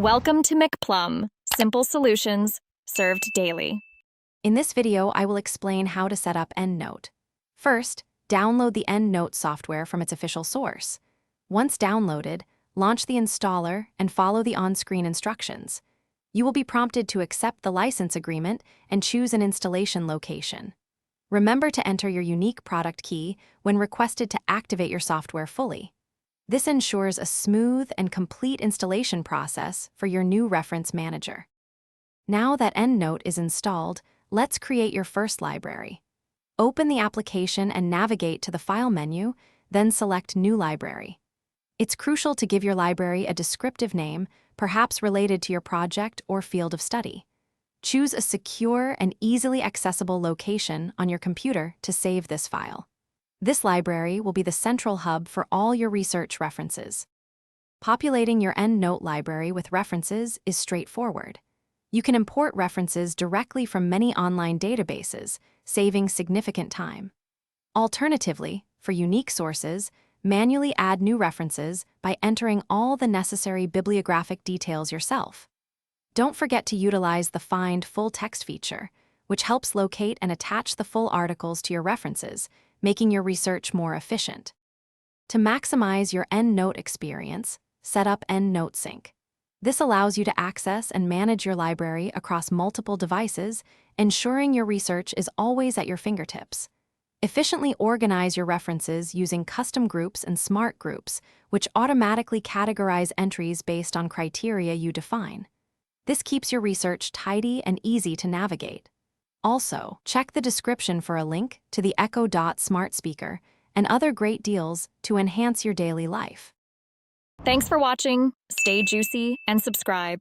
Welcome to McPlum, simple solutions served daily. In this video, I will explain how to set up EndNote. First, download the EndNote software from its official source. Once downloaded, launch the installer and follow the on-screen instructions. You will be prompted to accept the license agreement and choose an installation location. Remember to enter your unique product key when requested to activate your software fully. This ensures a smooth and complete installation process for your new reference manager. Now that EndNote is installed, let's create your first library. Open the application and navigate to the File menu, then select New Library. It's crucial to give your library a descriptive name, perhaps related to your project or field of study. Choose a secure and easily accessible location on your computer to save this file. This library will be the central hub for all your research references. Populating your EndNote library with references is straightforward. You can import references directly from many online databases, saving significant time. Alternatively, for unique sources, manually add new references by entering all the necessary bibliographic details yourself. Don't forget to utilize the Find Full Text feature, which helps locate and attach the full articles to your references, making your research more efficient. To maximize your EndNote experience, set up EndNote Sync. This allows you to access and manage your library across multiple devices, ensuring your research is always at your fingertips. Efficiently organize your references using custom groups and smart groups, which automatically categorize entries based on criteria you define. This keeps your research tidy and easy to navigate. Also, check the description for a link to the Echo Dot smart speaker and other great deals to enhance your daily life. Thanks for watching. Stay juicy and subscribe.